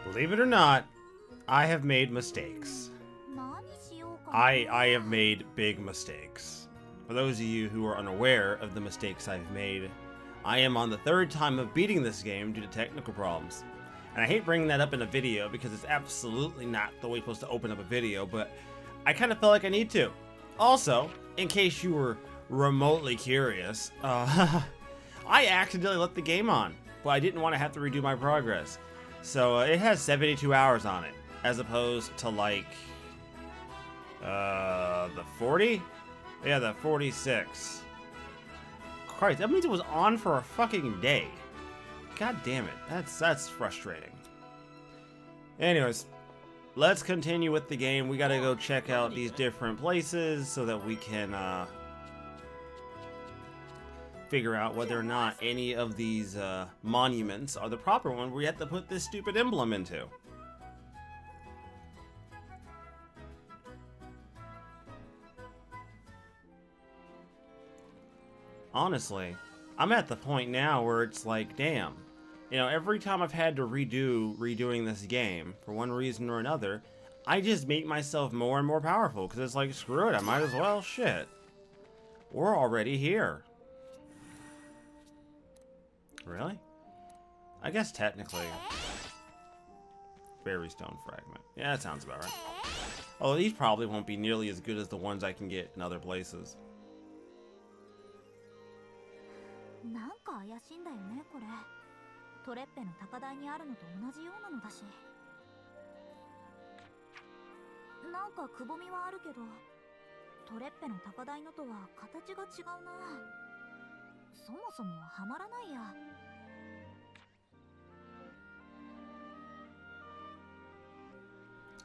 Believe it or not, I have made mistakes. I have made big mistakes. For those of you who are unaware of the mistakes I've made, I am on the third time of beating this game due to technical problems. And I hate bringing that up in a video because it's absolutely not the way you're supposed to open up a video, but I kind of felt like I need to. Also, in case you were remotely curious, I accidentally let the game on, but I didn't want to have to redo my progress. So it has 72 hours on it, as opposed to like, the 40? Yeah, the 46. Christ, that means it was on for a fucking day. God damn it, that's frustrating. Anyways, let's continue with the game. We gotta go check out these different places so that we can figure out whether or not any of these monuments are the proper one we have to put this stupid emblem into. Honestly, I'm at the point now where it's like, damn, you know, every time I've had to redoing this game for one reason or another, I just make myself more and more powerful because it's like, screw it, I might as well, shit. We're already here. Really? I guess technically. Fairy stone fragment. Yeah, that sounds about right. Although these probably won't be nearly as good as the ones I can get in other places. なんか怪しいんだよねこれ。トレッペの高台にあるのと同じようなのだし。なんかくぼみはあるけど、トレッペの高台のとは形が違うな。そもそもはまらないや。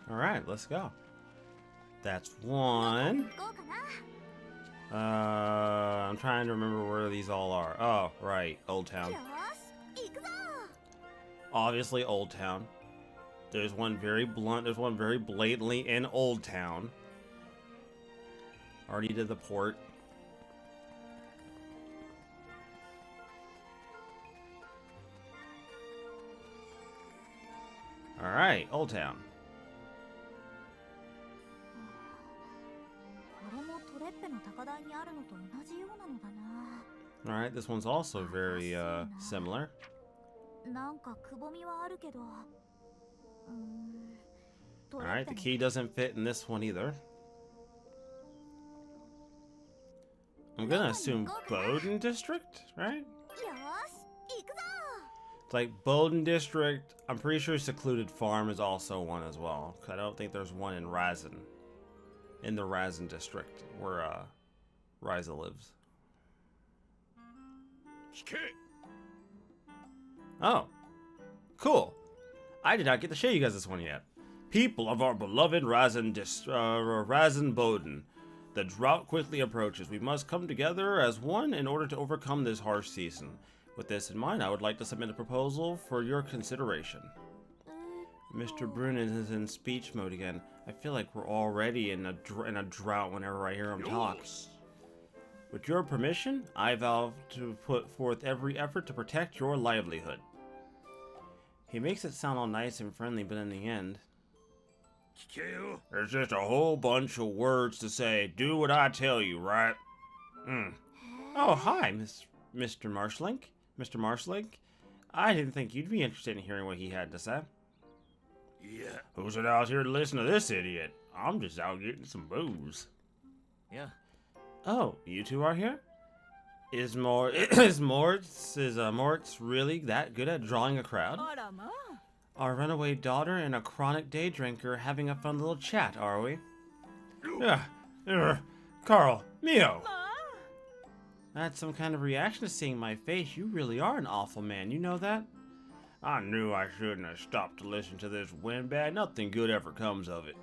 All right, let's go. That's one. I'm trying to remember where these all are. Oh, right, Old Town. Obviously, Old Town. There's one very blunt. There's one very blatantly in Old Town. Already did the port. All right, Old Town. Alright, this one's also very, similar. Alright, the key doesn't fit in this one either. I'm gonna assume Bowden District, right? It's like Bowden District. I'm pretty sure Secluded Farm is also one as well. Cause I don't think there's one in Ryza. In the Ryza district, where Ryza lives. Oh, cool. I did not get to show you guys this one yet. People of our beloved Ryza Bowden, the drought quickly approaches. We must come together as one in order to overcome this harsh season. With this in mind, I would like to submit a proposal for your consideration. Mr. Brunin is in speech mode again. I feel like we're already in a drought whenever I hear him talk. With your permission, I vow to put forth every effort to protect your livelihood. He makes it sound all nice and friendly, but in the end, there's just a whole bunch of words to say. Do what I tell you, right? Oh, hi, Mr. Marshling. Mr. Marshling. I didn't think you'd be interested in hearing what he had to say. Yeah. Who's it out here to listen to this idiot? I'm just out getting some booze. Yeah. Oh, you two are here? Is Moritz really that good at drawing a crowd? Our runaway daughter and a chronic day drinker having a fun little chat, are we? Yeah. Carl, Mio. That's some kind of reaction to seeing my face. You really are an awful man, you know that? I knew I shouldn't have stopped to listen to this windbag. Nothing good ever comes of it.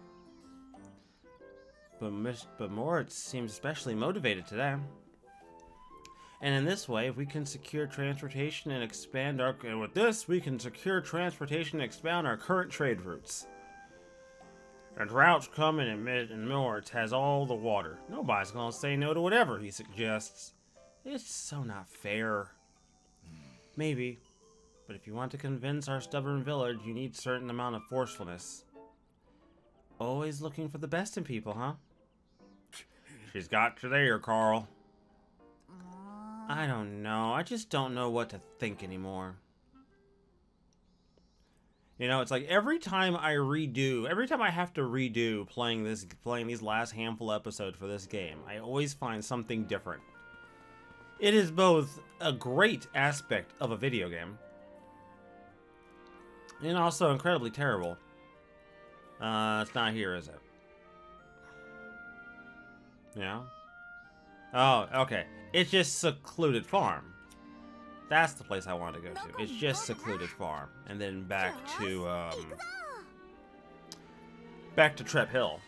But Moritz seems especially motivated today. And in this way, we can secure transportation and expand our... And with this, we can secure transportation and expand our current trade routes. The drought's coming and Moritz has all the water. Nobody's gonna say no to whatever he suggests. It's so not fair. Maybe. But if you want to convince our stubborn village, you need a certain amount of forcefulness. Always looking for the best in people, huh? She's got you there, Carl. I don't know. I just don't know what to think anymore. You know, it's like every time I have to redo playing these last handful episodes for this game, I always find something different. It is both a great aspect of a video game and also incredibly terrible. It's not here, is it? Yeah. Oh, okay. It's just Secluded Farm. That's the place I want to go to. It's just Secluded Farm. And then back to Trep Hill.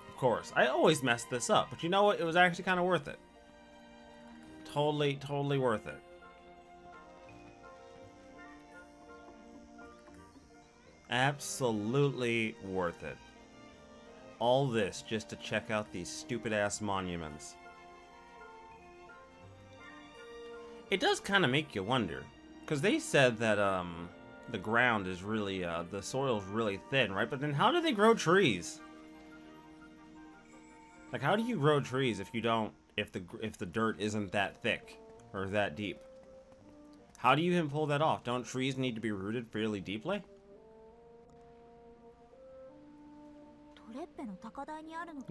Of course. I always mess this up, but you know what? It was actually kind of worth it. Totally worth it. Absolutely worth it. All this just to check out these stupid-ass monuments. It does kind of make you wonder, because they said that the ground is really the soil's really thin, right? But then how do they grow trees? Like, how do you grow trees if the dirt isn't that thick or that deep? How do you even pull that off? Don't trees need to be rooted fairly deeply?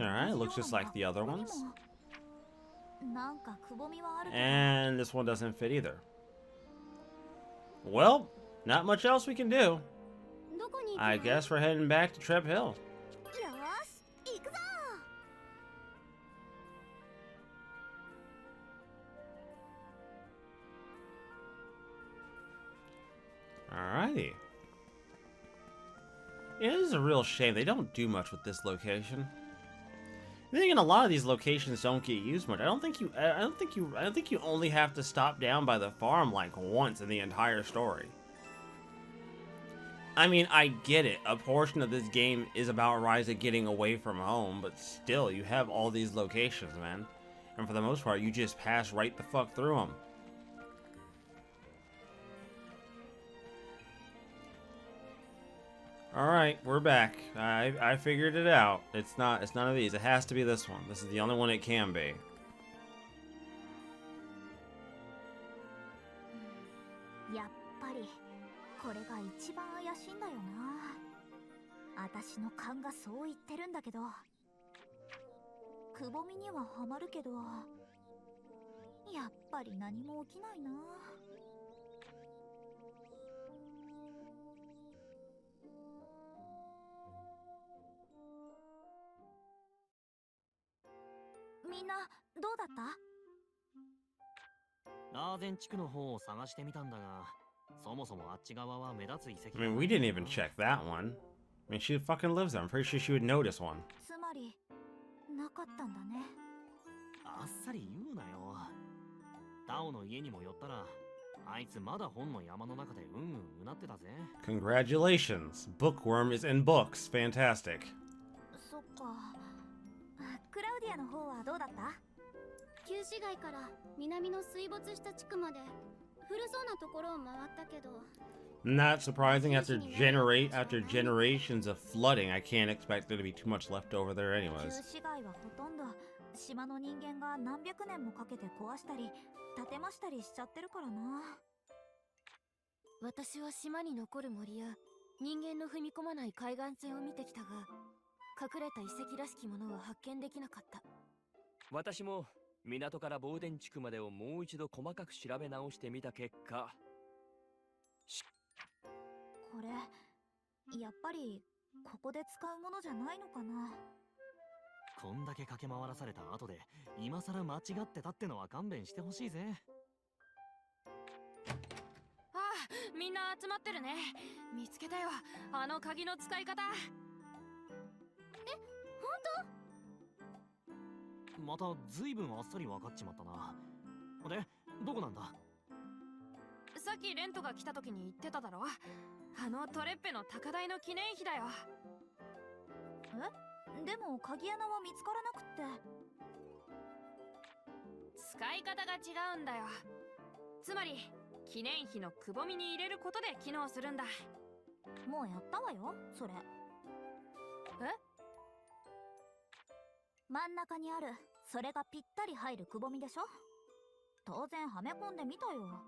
Alright, looks just like the other ones. And this one doesn't fit either. Well, not much else we can do. I guess we're heading back to Trep Hill. Alrighty. Yeah, this is a real shame. They don't do much with this location. I think a lot of these locations don't get used much. I don't think you only have to stop down by the farm like once in the entire story. I mean, I get it. A portion of this game is about Ryza getting away from home, but still, you have all these locations, man. And for the most part, you just pass right the fuck through them. Alright, we're back. I figured it out. It's none of these. It has to be this one. This is the only one it can be. I mean, we didn't even check that one. I mean, she fucking lives there. I'm pretty sure she would notice one. Congratulations. Bookworm is in books. Fantastic. Not surprising. After generations of flooding, I can't expect there to be too much left over there anyways. 記念碑のくぼみに入れることで機能するんだ。もうやったわよそれ。真ん中にあるそれがぴったり入るくぼみでしょ。当然はめ込んでみたよ。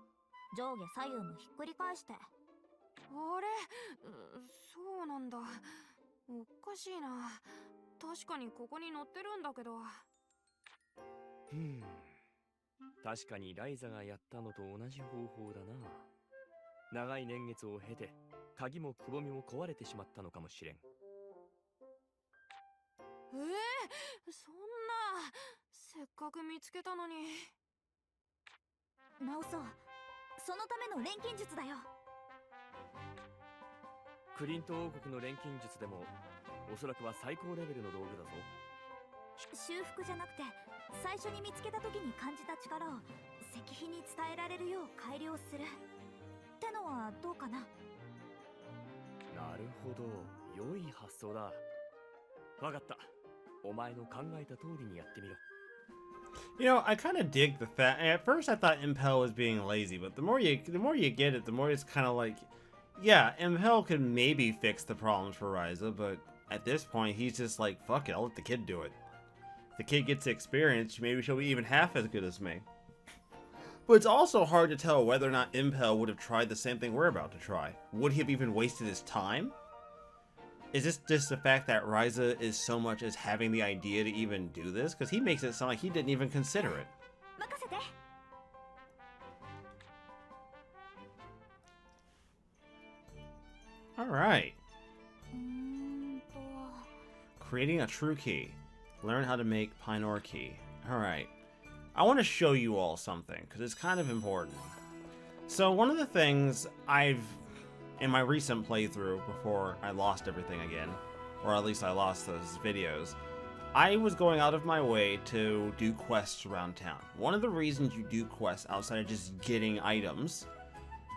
上下左右もひっくり返して。あれ、そうなんだ。おかしいな。確かにここに載ってるんだけど。確かにライザがやったのと同じ方法だな。長い年月を経て鍵もくぼみも壊れてしまったのかもしれん。そんな、せっかく見つけたのに。直そう。そのための錬金術だよ。クリント王国の錬金術でもおそらくは最高レベルの道具だぞ。修復じゃなくて最初に見つけた時に感じた力を石碑に伝えられるよう改良するってのはどうかな。なるほど、良い発想だ。わかった。お前の考えた通りにやってみろ。You know, I kind of dig the fact. At first, I thought Impel was being lazy, but the more you get it, the more it's kind of like, yeah, Impel could maybe fix the problems for Ryza, but at this point, he's just like, fuck it, I'll let the kid do it. If the kid gets experience, maybe she'll be even half as good as me. But it's also hard to tell whether or not Impel would have tried the same thing we're about to try. Would he have even wasted his time? Is this just the fact that Ryza is so much as having the idea to even do this? Because he makes it sound like he didn't even consider it. Alright. Creating a true key. Learn how to make Pinor key. Alright. I want to show you all something, because it's kind of important. So one of the things in my recent playthrough, before I lost everything again, or at least I lost those videos, I was going out of my way to do quests around town. One of the reasons you do quests outside of just getting items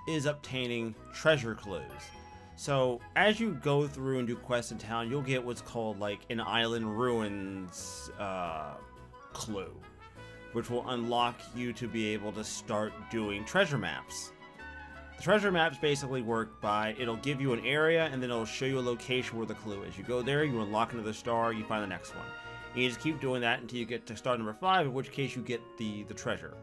is obtaining treasure clues. So as you go through and do quests in town, you'll get what's called like an island ruins clue, which will unlock you to be able to start doing treasure maps. The treasure maps basically work by, it'll give you an area and then it'll show you a location where the clue is. You go there, you unlock another star, you find the next one. And you just keep doing that until you get to star number 5, in which case you get the treasure,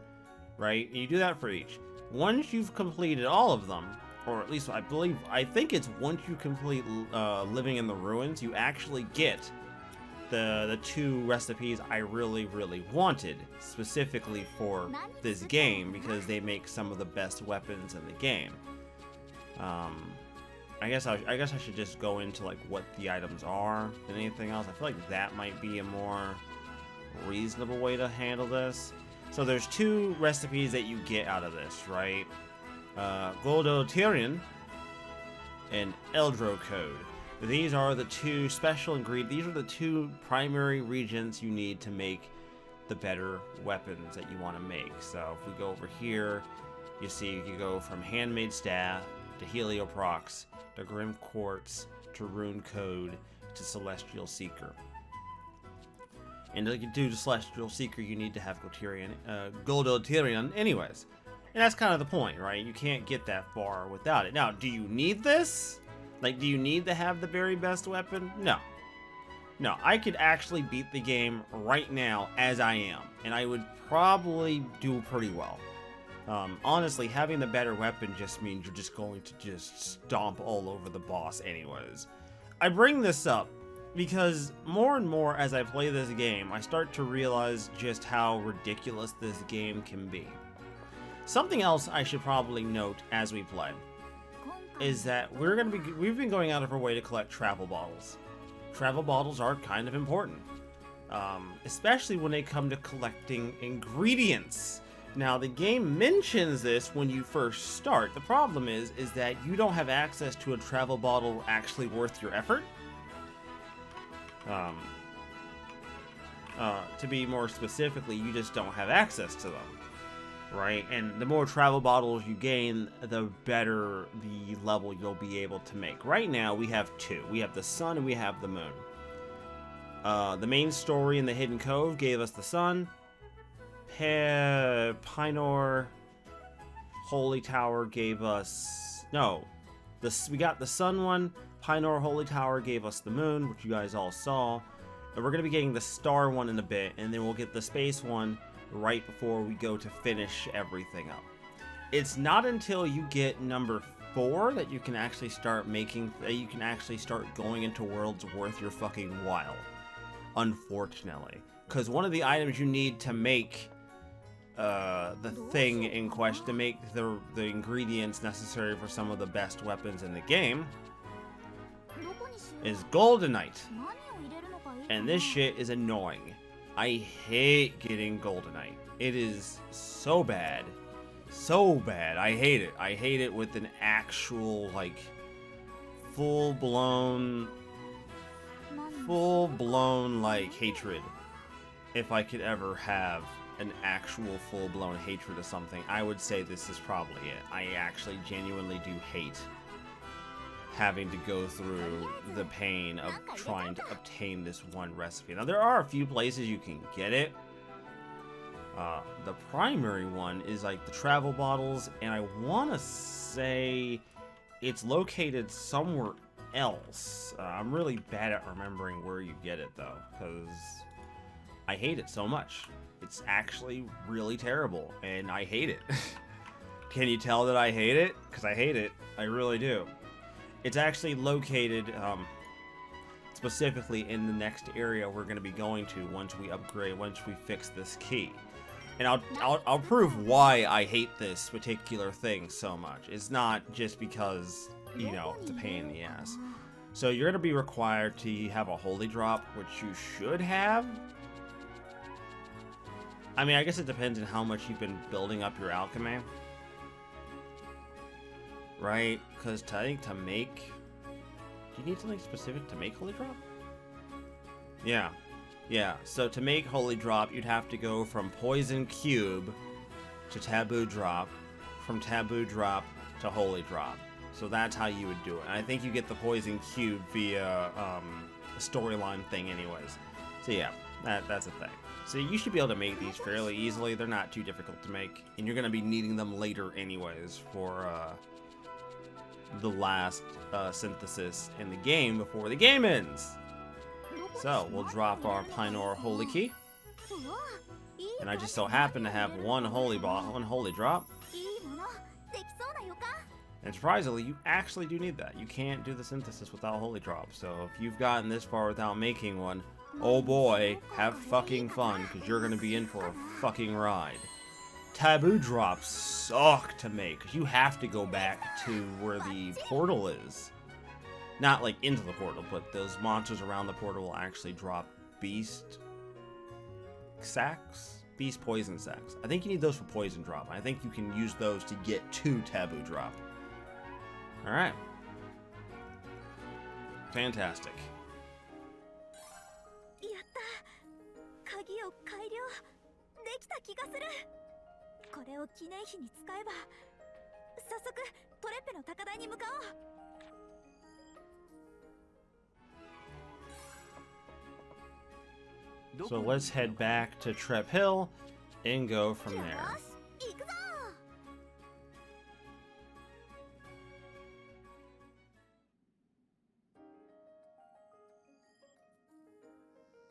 right? And you do that for each. Once you've completed all of them, or at least I think it's once you complete living in the ruins, you actually get the 2 recipes I really, really wanted, specifically for this game, because they make some of the best weapons in the game. I guess I should just go into like what the items are than anything else. I feel like that might be a more reasonable way to handle this. So there's 2 recipes that you get out of this, right? Goldoterian and Eldro Code. These are the 2 special ingredients. These are the 2 primary reagents you need to make the better weapons that you want to make. So if we go over here, you see you can go from Handmade Staff to Helioprox to Grim Quartz to Rune Code to Celestial Seeker. And to do the Celestial Seeker, you need to have Goldoterian anyways. And that's kind of the point, right? You can't get that far without it. Now, do you need this? Like, do you need to have the very best weapon? No. No, I could actually beat the game right now as I am, and I would probably do pretty well. Honestly, having the better weapon just means you're just going to just stomp all over the boss anyways. I bring this up because more and more as I play this game, I start to realize just how ridiculous this game can be. Something else I should probably note as we play is that we've been going out of our way to collect travel bottles. Travel bottles are kind of important, especially when they come to collecting ingredients. Now, the game mentions this when you first start. The problem is that you don't have access to a travel bottle actually worth your effort. To be more specifically, you just don't have access to them. Right, and the more travel bottles you gain, the better the level you'll be able to make. Right now, we have 2. We have the sun and we have the moon. The main story in the Hidden Cove gave us the sun. Pinor Holy Tower gave us... No. We got the Sun one. Pinor Holy Tower gave us the Moon, which you guys all saw. And we're going to be getting the Star one in a bit, and then we'll get the Space one right before we go to finish everything up. It's not until you get number 4 that you can actually start making... you can actually start going into worlds worth your fucking while. Unfortunately. Because one of the items you need to make... the thing in question, to make the ingredients necessary for some of the best weapons in the game is goldenite. And this shit is annoying. I hate getting goldenite. It is so bad. So bad. I hate it. I hate it with an actual, like, full-blown, like, hatred. If I could ever have an actual full-blown hatred of something, I would say this is probably it. I actually genuinely do hate having to go through the pain of trying to obtain this one recipe. Now, there are a few places you can get it. The primary one is like the travel bottles, and I want to say it's located somewhere else. I'm really bad at remembering where you get it, though, because I hate it so much. It's actually really terrible, and I hate it. Can you tell that I hate it? Because I hate it. I really do. It's actually located specifically in the next area we're going to be going to once we fix this key. And I'll prove why I hate this particular thing so much. It's not just because, you know, it's a pain in the ass. So you're going to be required to have a holy drop, which you should have. I mean, I guess it depends on how much you've been building up your alchemy. Right? Because I think to make... Do you need something specific to make Holy Drop? Yeah. Yeah, so to make Holy Drop, you'd have to go from Poison Cube to Taboo Drop, from Taboo Drop to Holy Drop. So that's how you would do it. And I think you get the Poison Cube via a storyline thing anyways. So yeah, that's a thing. So you should be able to make these fairly easily. They're not too difficult to make. And you're going to be needing them later anyways for the last synthesis in the game before the game ends. So we'll drop our Pinor Holy Key. And I just so happen to have one holy drop. And surprisingly, you actually do need that. You can't do the synthesis without holy drop. So if you've gotten this far without making one, oh boy, have fucking fun, because you're going to be in for a fucking ride. Taboo drops suck to make, because you have to go back to where the portal is. Not like into the portal, but those monsters around the portal will actually drop beast sacks? Beast poison sacks. I think you need those for poison drop. I think you can use those to get to taboo drop. Alright. Fantastic. これを記念碑に使えば早速トレッペの高台に向かおう。 So let's head back to Trep Hill and go from there.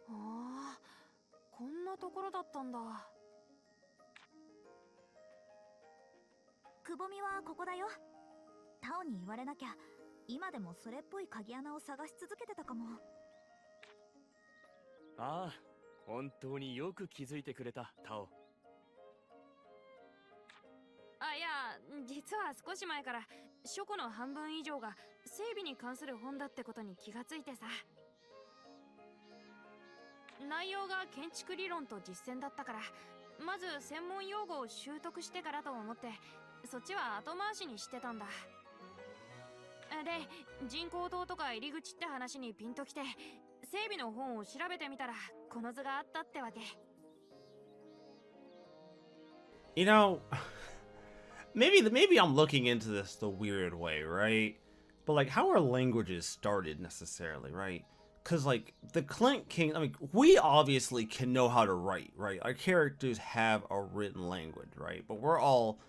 Ah, こんなところだったんだ。くぼみはここだよ。タオに言われなきゃ今でもそれっぽい鍵穴を探し続けてたかも。ああ、本当によく気づいてくれた、タオ。あ、いや、実は少し前から書庫の半分以上が整備に関する本だってことに気がついてさ。内容が建築理論と実践だったから、まず専門用語を習得してからと思って、そっちは後回しにしてたんだ。で、人工島とか入り口って話にピンときて、整備の本を調べてみたらこの図があったってわけ。You know, maybe I'm looking into this the weird way, right? But like, how are languages started necessarily, right? Because like the Klint Kingdom, I mean, we obviously can know how to write, right? Our characters have a written language, right? But we're all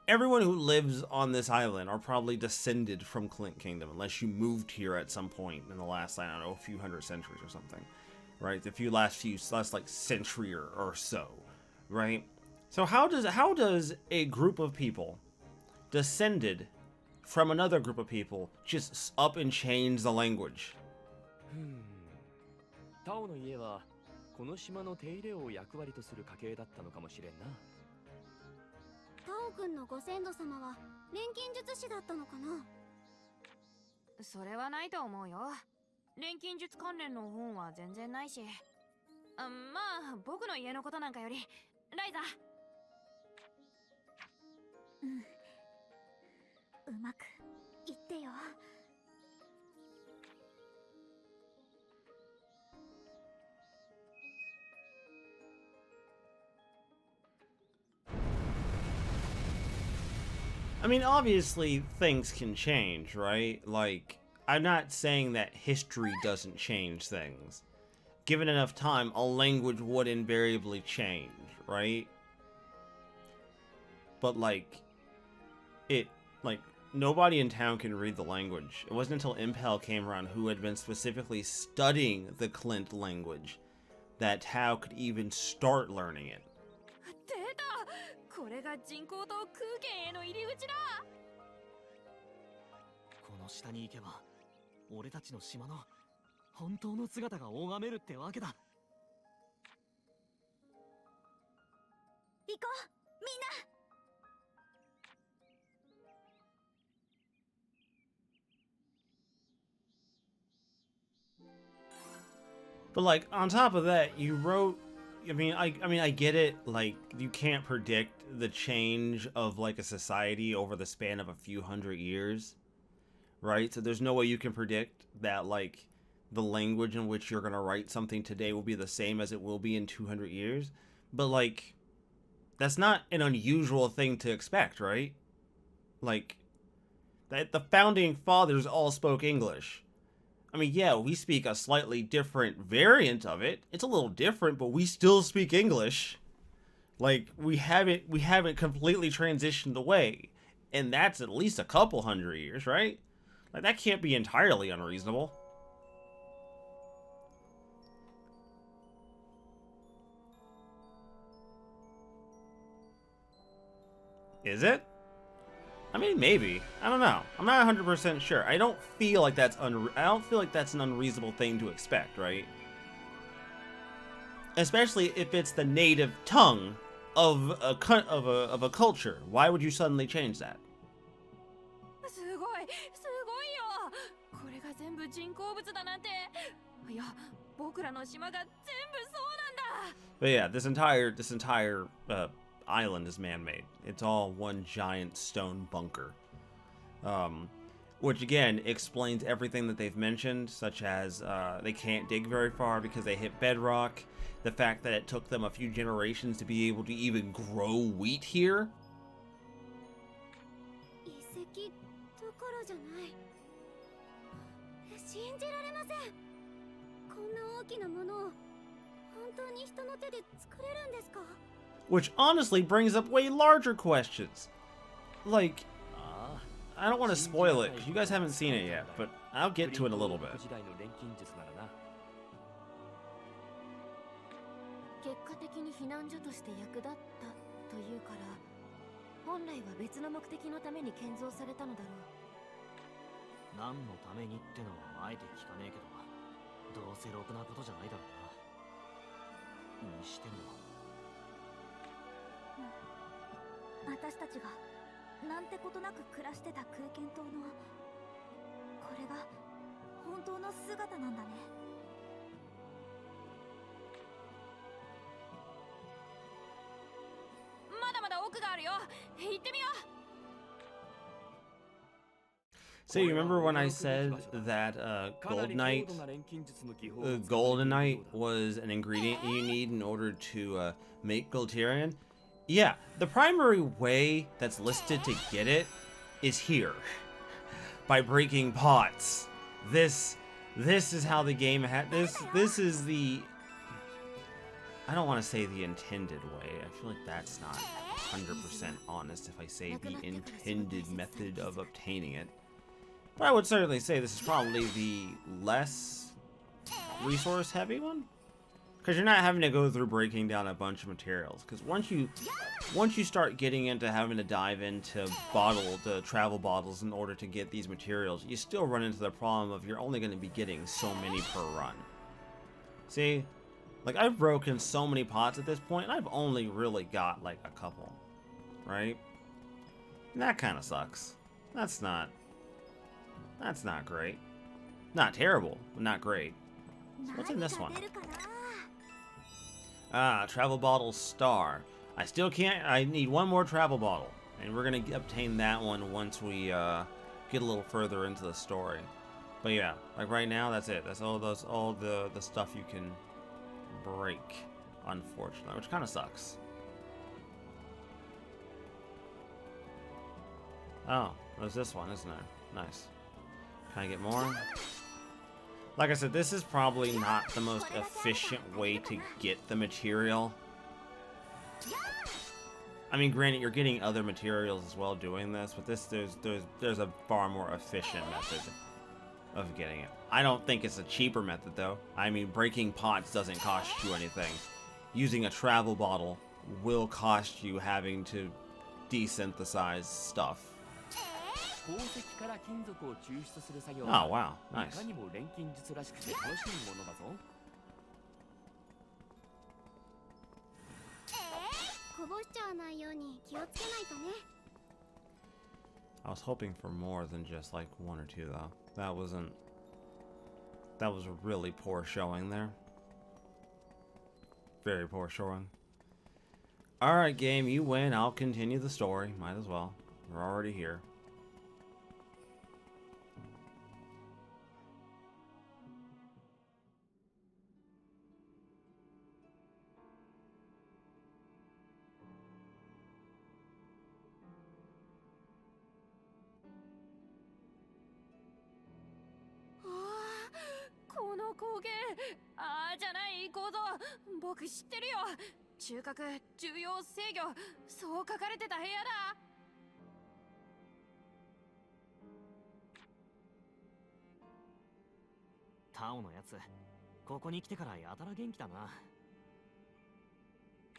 everyone who lives on this island are probably descended from Klint Kingdom, unless you moved here at some point in the last, I don't know, a few hundred centuries or something, right? Last like century or so, right? So how does a group of people descended from another group of people just up and change the language? タオの家はこの島の手入れを役割とする家系だったのかもしれんな。タオ君のご先祖様は錬金術師だったのかな。それはないと思うよ。錬金術関連の本は全然ないし。まあ僕の家のことなんかより、ライザ。うまく言ってよ。I mean, obviously, things can change, right? Like, I'm not saying that history doesn't change things. Given enough time, a language would invariably change, right? But, like, nobody in town can read the language. It wasn't until Impel came around, who had been specifically studying the Klint language, that Tao could even start learning it. これが人工島空間への入り口だ。この下に行けば俺たちの島の本当の姿が拝めるってわけだ。行こう、みんな。But like on top of that, you wrote. I mean, I get it. Like, you can't predict the change of like a society over the span of a few hundred years, right? So there's no way you can predict that like the language in which you're gonna write something today will be the same as it will be in 200 years. But like, that's not an unusual thing to expect, right? Like, that the founding fathers all spoke English. I mean, yeah, we speak a slightly different variant of it. It's a little different, but we still speak English. Like, we haven't completely transitioned away. And that's at least a couple hundred years, right? Like, that can't be entirely unreasonable. Is it? I mean, maybe. I don't know. I'm not 100% sure. I don't feel like that's an unreasonable thing to expect, right? Especially if it's the native tongue of a culture. Why would you suddenly change that? すごいよ。これが全部人工物だなんて。いや、僕らの島が全部そうなんだ。 But yeah, this entire island is man-made. It's all one giant stone bunker. Which again explains everything that they've mentioned, such as they can't dig very far because they hit bedrock, the fact that it took them a few generations to be able to even grow wheat here. 遺跡どころじゃない。信じられません。こんな大きなものを本当に人の手で作れるんですか？ Which honestly brings up way larger questions. Like, I don't want to spoil it because you guys haven't seen it yet, but I'll get to it in a little bit. 結果的に避難所として役立ったというから、本来は別の目的のために建造されたのだろう。何のためにってのはあえて聞かねえけど、どうせろくなことじゃないだろうな。にしても。 私たちがなんてことなく暮らしてた空間島のこれが本当の姿なんだね。まだまだ奥があるよ。行ってみよう。 So you remember when I said that Golden Knight was an ingredient you need in order to make Gultirian? Yeah, the primary way that's listed to get it is here. By breaking pots. This is how the game this is the, I don't want to say the intended way. I feel like that's not 100% honest if I say the intended method of obtaining it. But I would certainly say this is probably the less resource heavy one. Because you're not having to go through breaking down a bunch of materials. Because once you start getting into having to dive into travel bottles in order to get these materials, you still run into the problem of you're only going to be getting so many per run. See? Like, I've broken so many pots at this point, and I've only really got, like, a couple. Right? And that kind of sucks. That's not great. Not terrible, but not great. So what's in this one? Ah, travel bottle star. I still can't. I need one more travel bottle, and we're gonna obtain that one once we get a little further into the story. But yeah, like right now, that's it. That's all the stuff you can break, unfortunately, which kind of sucks. Oh, there's this one, isn't there? Nice. Can I get more? Like I said, this is probably not the most efficient way to get the material. I mean, granted, you're getting other materials as well doing this, but there's a far more efficient method of getting it. I don't think it's a cheaper method, though. I mean, breaking pots doesn't cost you anything. Using a travel bottle will cost you having to desynthesize stuff. Oh, wow. Nice. I was hoping for more than just like one or two, though. That was a really poor showing there. Very poor showing. Alright, game, you win. I'll continue the story. Might as well. We're already here.タオのやつ、ここに来てからやたら元気だな。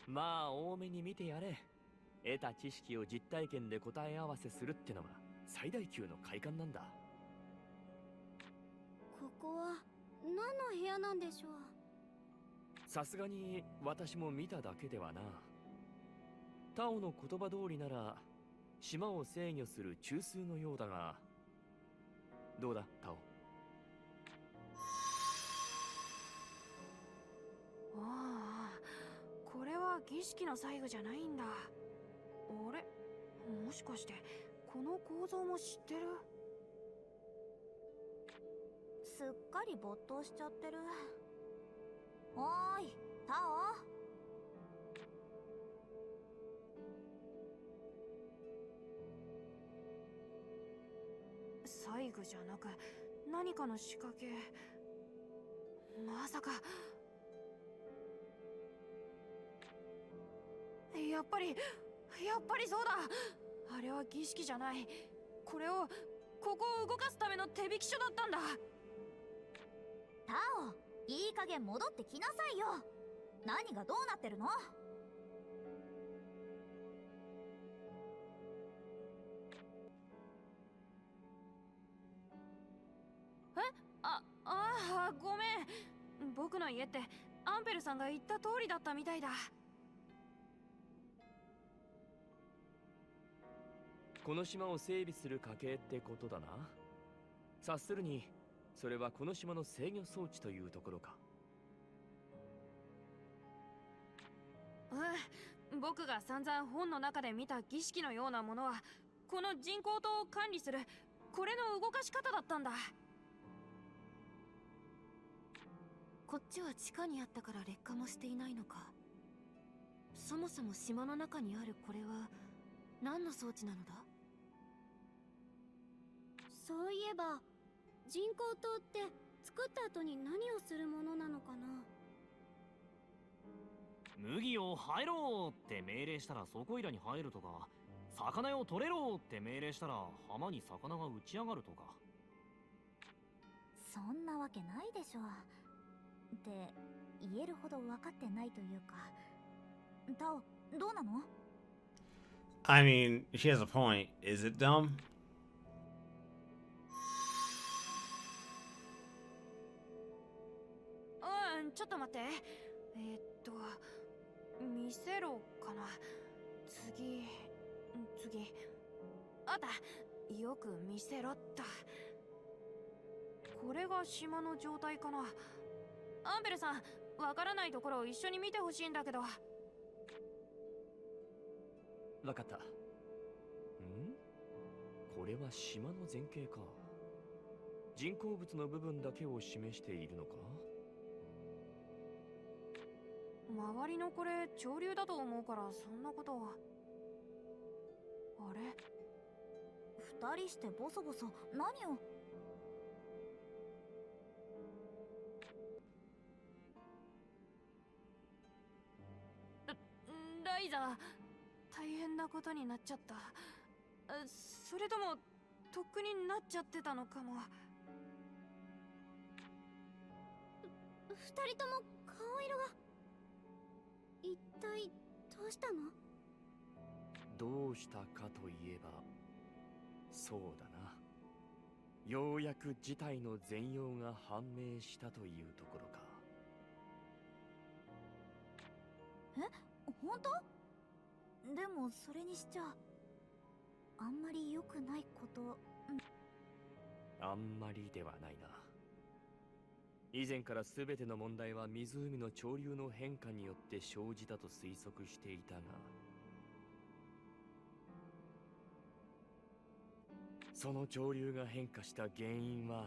まあ多めに見てやれ。得た知識を実体験で答え合わせするってのが最大級の快感なんだ。ここは何の部屋なんでしょう。さすがに私も見ただけではな。タオの言葉通りなら島を制御する中枢のようだが、どうだタオ。ああ、これは儀式の細部じゃないんだ。あれ、もしかしてこの構造も知ってる？すっかり没頭しちゃってる。おーい、タオ。細具じゃなく何かの仕掛け。まさか。やっぱりそうだ。あれは儀式じゃない。これをここを動かすための手引き書だったんだ。タオ、いい加減戻ってきなさいよ。何がどうなってるの？ごめん。僕の家ってアンペルさんが言った通りだったみたいだ。この島を整備する家系ってことだな。察するにそれはこの島の制御装置というところか。僕が散々本の中で見た儀式のようなものはこの人工島を管理するこれの動かし方だったんだ。こっちは地下にあったから劣化もしていないのか。そもそも島の中にあるこれは何の装置なのだ？そういえば人工島って作った後に何をするものなのかな。麦を入ろうって命令したらそこいらに入るとか、魚を取れろって命令したら浜に魚が打ち上がるとか。そんなわけないでしょ。って言えるほど分かってないというか。タオ、どうなの？ I mean, she has a point. Is it dumb? ちょっと待って。見せろかな。次。あった。よく見せろっと。これが島の状態かな。アンベルさん、わからないところを一緒に見てほしいんだけど。わかった。これは島の前景か。人工物の部分だけを示しているのか。周りのこれ潮流だと思うからそんなことは。あれ？二人してボソボソ何を？ライザ、大変なことになっちゃった。それともとっくになっちゃってたのかも。二人とも顔色が。一体どうしたの？どうしたかといえば、そうだな。ようやく事態の全容が判明したというところか。え、本当？でもそれにしちゃあんまり良くないこと。あんまりではないな。以前から全ての問題は湖の潮流の変化によって生じたと推測していたが、その潮流が変化した原因は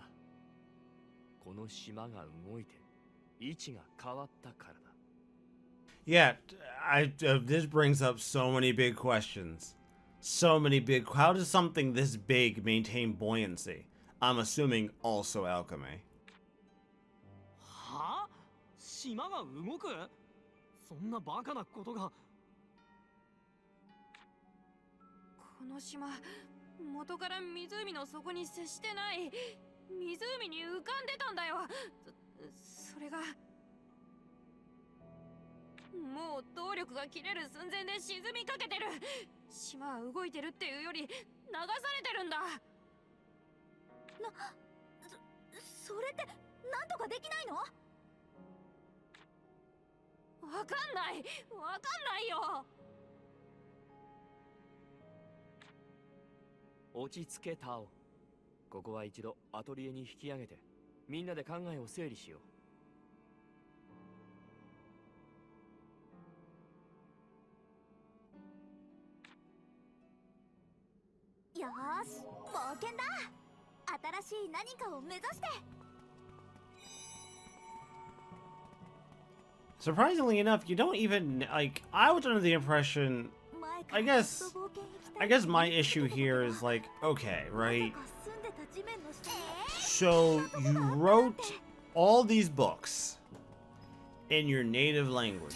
この島が動いて位置が変わったからだ。Yeah, this brings up so many big questions. So many big. How does something this big maintain buoyancy? I'm assuming also alchemy. はあ？島が動く？そんなバカなことが。この島、元から湖の底に接してない。湖に浮かんでたんだよ。それがもう動力が切れる寸前で沈みかけてる。島は動いてるっていうより流されてるんだ。それってなんとかできないの？わかんないよ。落ち着けタオ。ここは一度アトリエに引き上げてみんなで考えを整理しよう。よーし、冒険だ。新しい何かを目指して。 Surprisingly enough, you don't even like. I was under the impression. I guess my issue here is like, okay, right? So you wrote all these books in your native language,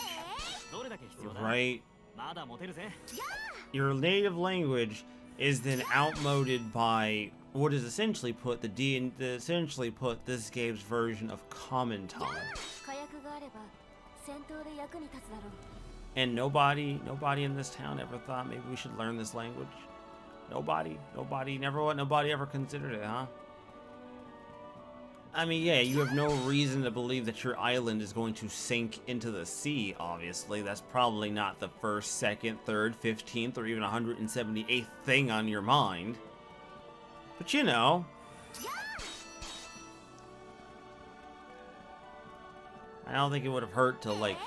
right? Your native language is then outmoded by what is essentially put essentially put this game's version of common tongue. And nobody in this town ever thought maybe we should learn this language? Nobody ever considered it, huh? I mean, yeah, you have no reason to believe that your island is going to sink into the sea, obviously. That's probably not the first, second, third, 15th, or even 178th thing on your mind. But you know. I don't think it would have hurt to, like,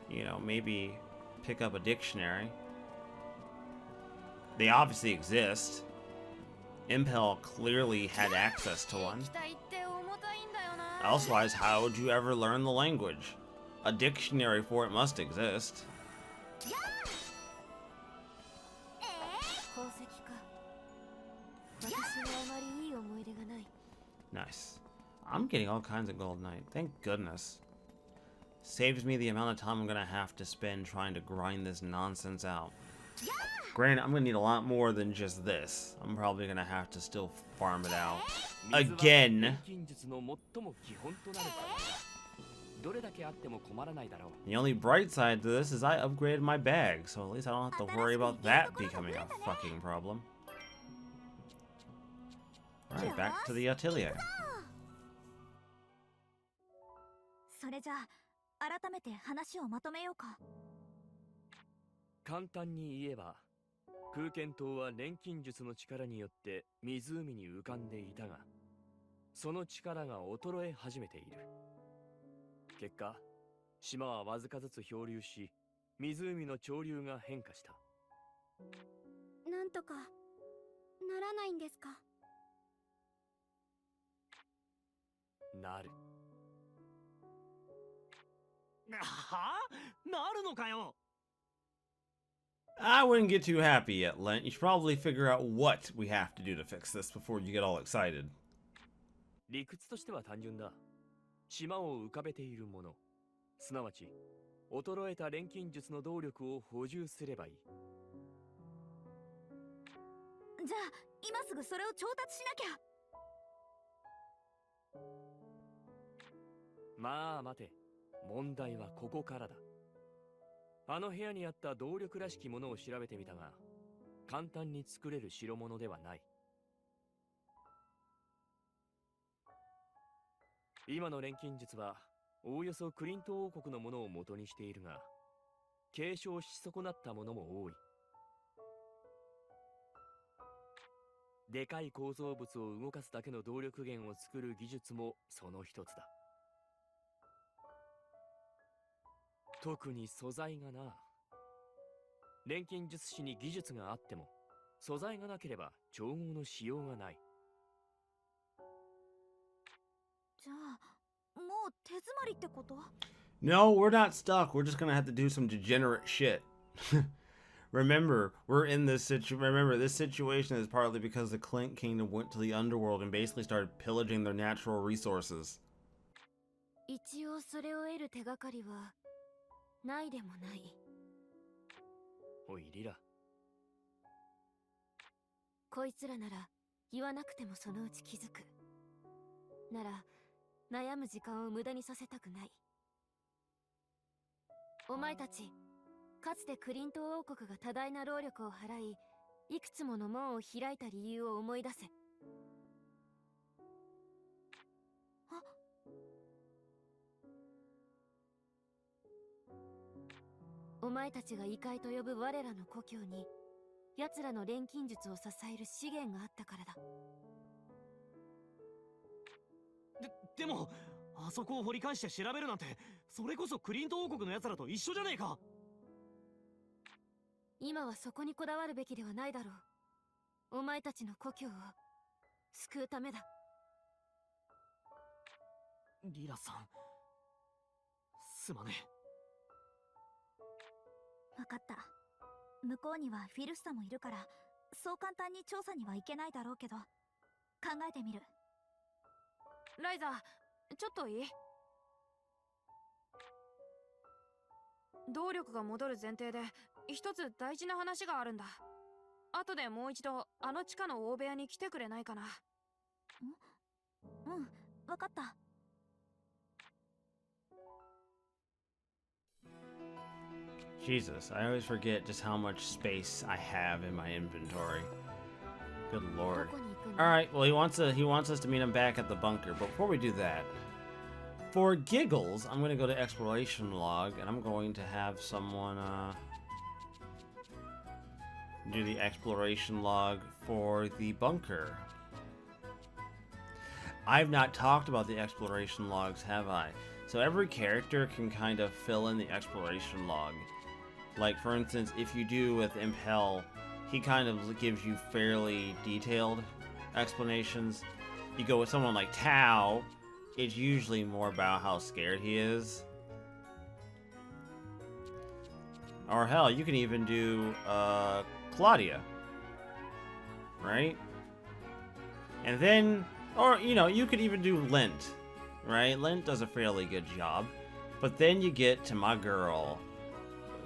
you know, maybe pick up a dictionary. They obviously exist. Impel clearly had access to one. Elsewise, how would you ever learn the language? A dictionary for it must exist. Nice. I'm getting all kinds of gold knight. Thank goodness. Saves me the amount of time I'm gonna have to spend trying to grind this nonsense out. Granted, I'm gonna need a lot more than just this. I'm probably gonna have to still farm it out. Again. The only bright side to this is I upgraded my bag, so at least I don't have to worry about that becoming a fucking problem. Alright, back to the atelier. それじゃあ改めて話をまとめようか。簡単に言えば、空間島は錬金術の力によって湖に浮かんでいたが、その力が衰え始めている。結果、島はわずかずつ漂流し、湖の潮流が変化した。なんとかならないんですか。なる。はあ？なるのかよ。 I wouldn't get too happy yet, Lent. You should probably figure out what we have to do to fix this before you get all excited. 理屈としては単純だ。島を浮かべているもの、すなわち衰えた錬金術の動力を補充すればいい。じゃあ今すぐそれを調達しなきゃ。まあ待て、問題はここからだ。あの部屋にあった動力らしきものを調べてみたが、簡単に作れる代物ではない。今の錬金術はおおよそクリント王国のものを元にしているが、継承し損なったものも多い。でかい構造物を動かすだけの動力源を作る技術もその一つだ。特に素材がな。錬金術師に技術があっても、素材がなければ調合のしようがない。じゃあもう手詰まりってこと？ No, we're not stuck. We're just gonna have to do some degenerate shit. Remember, this situation is partly because the Klint Kingdom went to the underworld and basically started pillaging their natural resources. 一応それを得る手がかりはないでもない。おいリラ、こいつらなら言わなくてもそのうち気づく。なら悩む時間を無駄にさせたくない。お前たち、かつてクリント王国が多大な労力を払い、いくつもの門を開いた理由を思い出せ。あ、お前たちが異界と呼ぶ我らの故郷に、奴らの錬金術を支える資源があったからだ。でもあそこを掘り返して調べるなんて、それこそクリント王国の奴らと一緒じゃねえか。今はそこにこだわるべきではないだろう。お前たちの故郷を救うためだ。リラさん、すまね分かった。向こうにはフィルスタもいるから、そう簡単に調査には行けないだろうけど、考えてみる。ライザ、ちょっといい？動力が戻る前提で一つ大事な話があるんだ。後でもう一度あの地下の大部屋に来てくれないかな。うん、分かった。Jesus, I always forget just how much space I have in my inventory. Good lord. Alright, well he wants us to meet him back at the bunker, but before we do that, for giggles, I'm gonna go to exploration log and I'm going to have someone do the exploration log for the bunker. I've not talked about the exploration logs, have I? So every character can kind of fill in the exploration log. Like, for instance, if you do with Impel, he kind of gives you fairly detailed explanations. You go with someone like Tao, it's usually more about how scared he is. Or hell, you can even do Claudia, right? And then, or you know, you could even do Lint, right? Lint does a fairly good job. But then you get to my girl,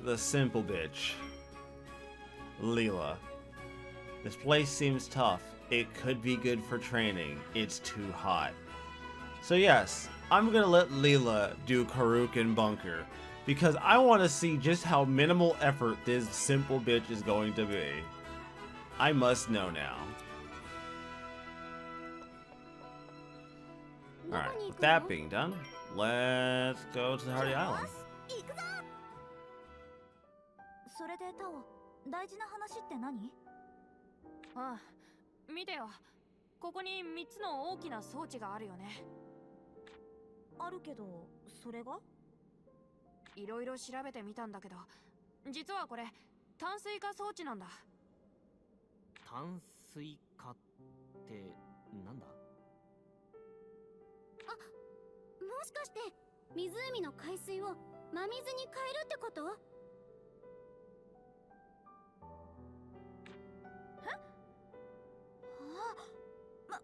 the simple bitch, Leela. This place seems tough. It could be good for training. It's too hot. So yes, I'm gonna let Leela do Kruken Bunker, because I want to see just how minimal effort this simple bitch is going to be. I must know now. Alright, with that being done, let's go to the Hardy Island. それでタオ、大事な話って何？ああ、見てよ。ここに3つの大きな装置があるよね。あるけど、それが？いろいろ調べてみたんだけど、実はこれ淡水化装置なんだ。淡水化ってなんだ？あ、もしかして湖の海水を真水に変えるってこと？え？あ、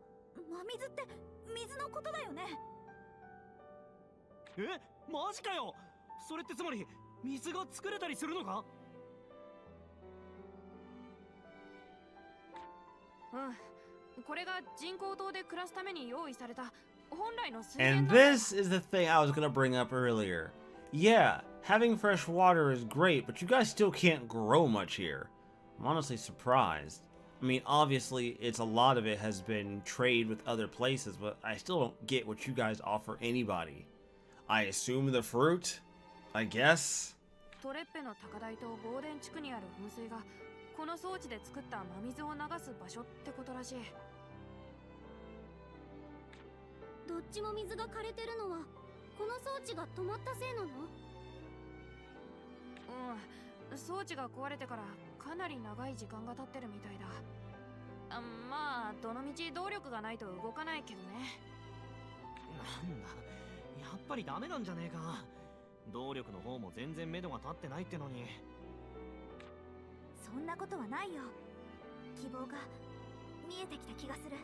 真水って水のことだよね。え、マジかよ。それってつまり水が作れたりするのか？うん、これが人工島で暮らすために用意された本来の水源 And なんだよ。 this is the thing I was gonna bring up earlier. Yeah, having fresh water is great, but you guys still can't grow much here. I'm honestly surprised. I mean, obviously, it's a lot of it has been trade with other places, but I still don't get what you guys offer anybody. I assume the fruit? I guess? トレッペの高台とゴーデン地区にある噴水がこの装置で作った真水を流す場所ってことらしい。どっちも水が枯れてるのはこの装置が止まったせいなの？うん、装置が壊れてからかなり長い時間が経ってるみたいだ。あ、まあどのみち動力がないと動かないけどね。なんだ、やっぱりダメなんじゃねえか。動力の方も全然目処が立ってないってのに。そんなことはないよ。希望が見えてきた気がする。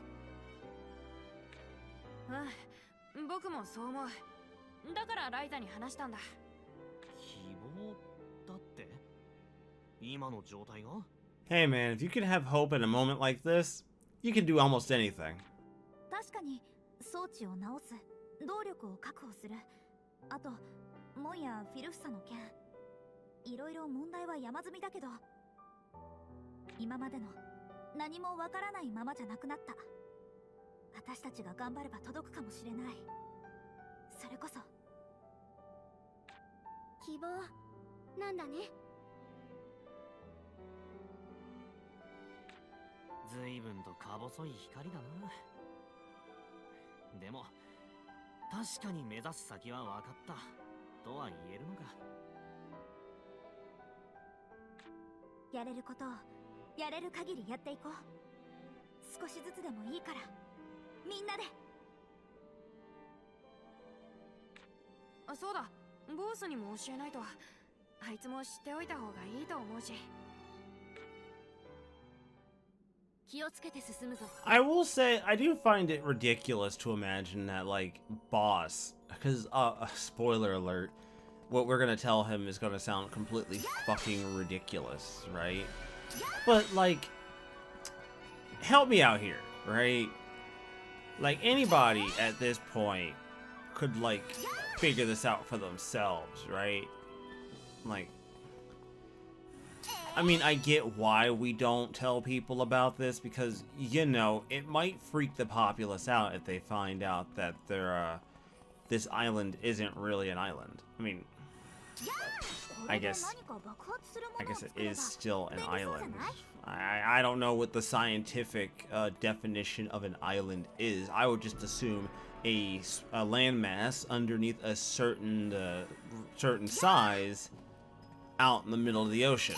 うん、僕もそう思う。だからライザに話したんだ。希望だって？今の状態が？ Hey man, if you can have hope in a moment like this, you can do almost anything. 確かに装置を直す、動力を確保する、あとモンやフィルフサの件、いろいろ問題は山積みだけど、今までの何もわからないままじゃなくなった。私たちが頑張れば届くかもしれない。それこそ希望なんだね。ずいぶんとか細い光だな。でも確かに目指す先は分かったとは言えるのか。やれることをやれる限りやっていこう。少しずつでもいいからみんなで。あ、そうだ、ボースにも教えないと。あいつも知っておいた方がいいと思うし。気をつけて進むぞ。 I will say, I do find it ridiculous to imagine that, like, boss, because, spoiler alert, what we're gonna tell him is gonna sound completely fucking ridiculous, right? But, like, help me out here, right? Like, anybody at this point could, like, figure this out for themselves, right? Like, I mean, I get why we don't tell people about this, because, you know, it might freak the populace out if they find out that this island isn't really an island. I mean, I guess it is still an island. I don't know what the scientific definition of an island is. I would just assume a landmass underneath a certain size out in the middle of the ocean.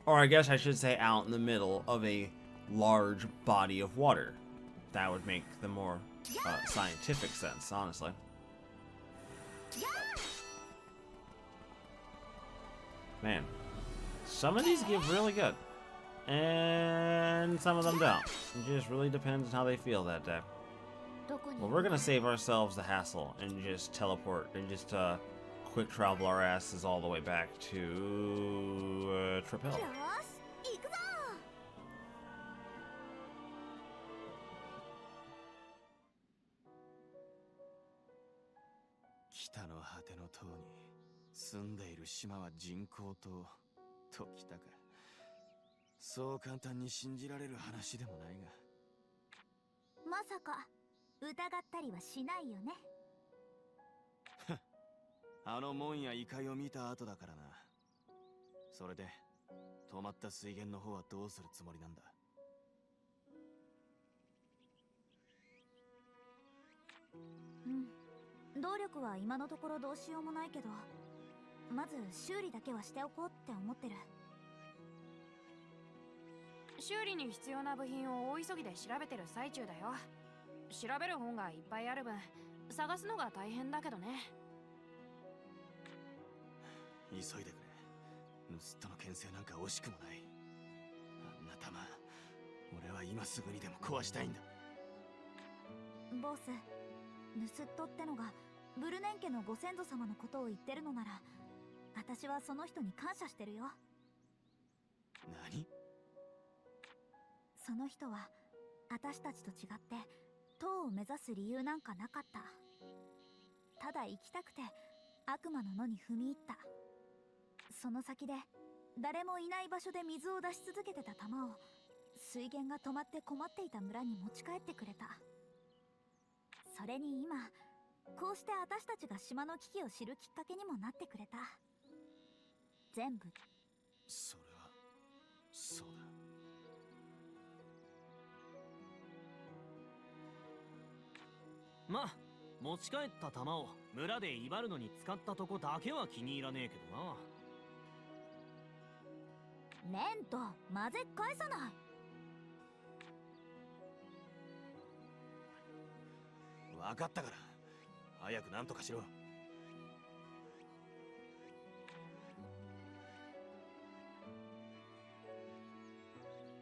Or I guess I should say out in the middle of a large body of water. That would make the more scientific sense, honestly. Man, some of these give really good, and some of them don't. It just really depends on how they feel that day. Well, we're gonna save ourselves the hassle and just teleport and just quick travel our asses all the way back to Trip Hill. よーし行くぞ。北の果ての塔に住んでいる島は人工島ときたか。そう簡単に信じられる話でもないが。まさか疑ったりはしないよね。あの門や異界を見た後だからな。それで止まった水源の方はどうするつもりなんだ。動力は今のところどうしようもないけど、まず修理だけはしておこうって思ってる。修理に必要な部品を大急ぎで調べてる最中だよ。調べる本がいっぱいある分探すのが大変だけどね。急いでくれ。盗人の牽制なんか惜しくもない。あんな弾、俺は今すぐにでも壊したいんだ。ボス、盗人ってのがブルネン家のご先祖様のことを言ってるのなら、私はその人に感謝してるよ。何？その人は私たちと違って塔を目指す理由なんかなかった。ただ行きたくて悪魔の野に踏み入った。その先で誰もいない場所で水を出し続けてた玉を水源が止まって困っていた村に持ち帰ってくれた。それに今こうして私たちが島の危機を知るきっかけにもなってくれた。全部。それはそうだ。まあ持ち帰った弾を村で威張るのに使ったとこだけは気に入らねえけどな。レント、混ぜ返さない。分かったから早く何とかしろ。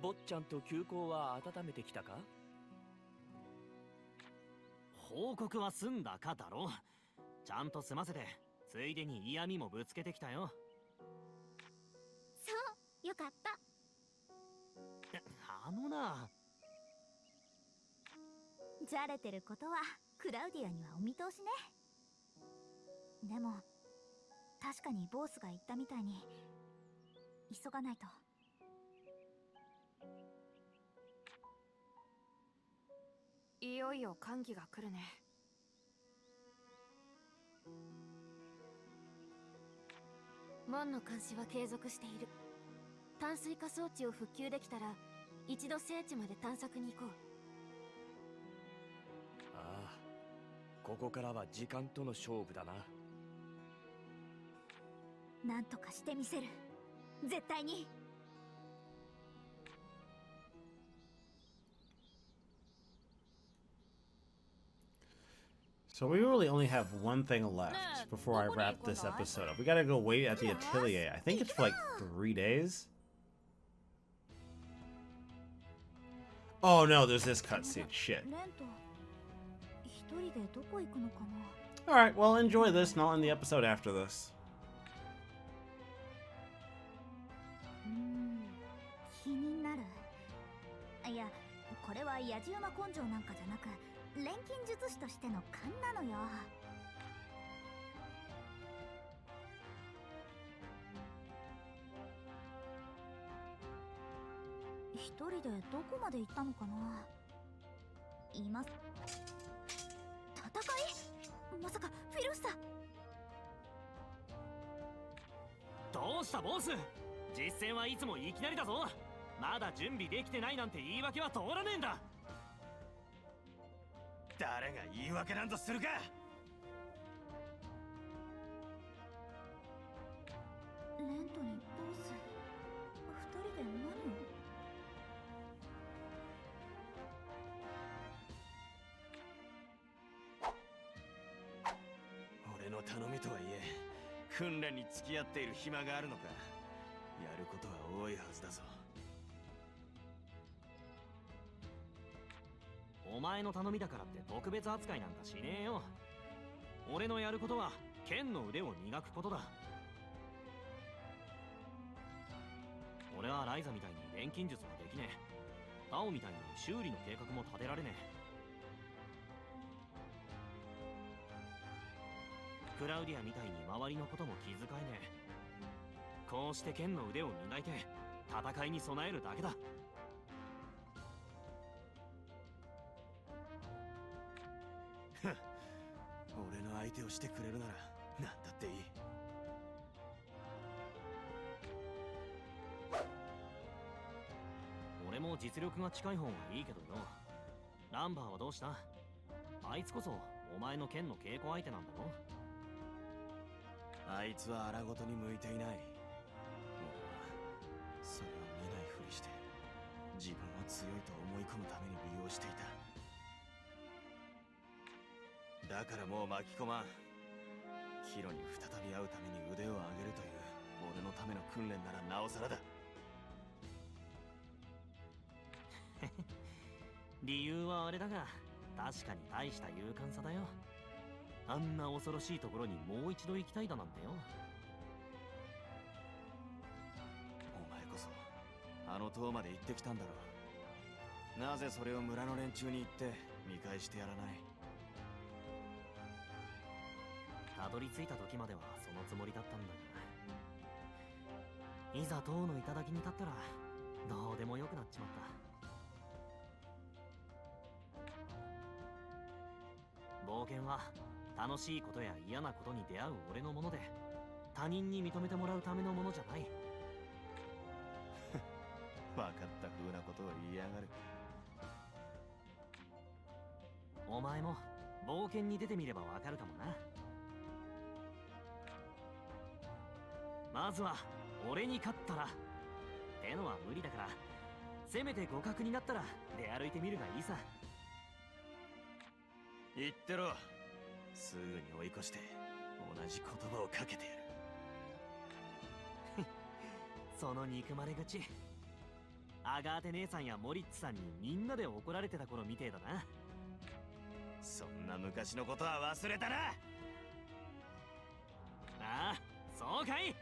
坊ちゃんと休校は温めてきたか？報告は済んだかだろ。ちゃんと済ませてついでに嫌味もぶつけてきたよ。そうよかった。あのな、じゃれてることはクラウディアにはお見通しね。でも確かにボースが言ったみたいに急がないと。いよいよ歓喜が来るね。門の監視は継続している。淡水化装置を復旧できたら一度聖地まで探索に行こう。ああ、ここからは時間との勝負だな。なんとかしてみせる、絶対に。So we really only have one thing left before I wrap this episode up. We gotta go wait at the Atelier. I think it's for like 3 days. Oh no, there's this cutscene. Shit. レント、一人でどこ行くのかな。 Alright, well, enjoy this and I'll end the episode after this. 気になる。いや、これはやじ馬根性なんかじゃなく、錬金術師としての勘なのよ。一人でどこまで行ったのかな。今戦い？まさかフィルスタ。どうしたボス？実戦はいつもいきなりだぞ。まだ準備できてないなんて言い訳は通らねえんだ。誰が言い訳なんぞするか。レントにボス、二人で何を。俺の頼みとはいえ訓練に付き合っている暇があるのか。やることは多いはずだぞ。おお前の頼みだからって特別扱いなんかしねえよ。俺のやることは剣の腕を磨くことだ。俺はライザみたいに錬金術はできねえ。タオみたいに修理の計画も立てられねえ。クラウディアみたいに周りのことも気遣えねえ。こうして剣の腕を磨いて戦いに備えるだけだ。俺の相手をしてくれるなら何だっていい。俺も実力が近い方がいいけどよ。ランバーはどうした？あいつこそお前の剣の稽古相手なんだろ。あいつは荒ごとに向いていない。俺はそれを見ないふりして自分を強いと思い込むために利用していた。だからもう巻き込まん。ヒロに再び会うために腕を上げるという俺のための訓練ならなおさらだ。理由はあれだが、確かに大した勇敢さだよ。あんな恐ろしいところにもう一度行きたいだなんてよ。お前こそあの塔まで行ってきたんだろう。なぜそれを村の連中に言って見返してやらない？たどり着いた時まではそのつもりだったんだが、いざ塔の頂に立ったらどうでもよくなっちまった。冒険は楽しいことや嫌なことに出会う俺のもので、他人に認めてもらうためのものじゃない。分かった風なことを言いやがる。お前も冒険に出てみればわかるかもな。まずは俺に勝ったらってのは無理だから、せめて互角になったら出歩いてみるがいいさ。言ってろ。すぐに追い越して同じ言葉をかけてやる。その憎まれ口、アガーテ姉さんやモリッツさんにみんなで怒られてた頃みてえだな。そんな昔のことは忘れたな。ああ、そうかい。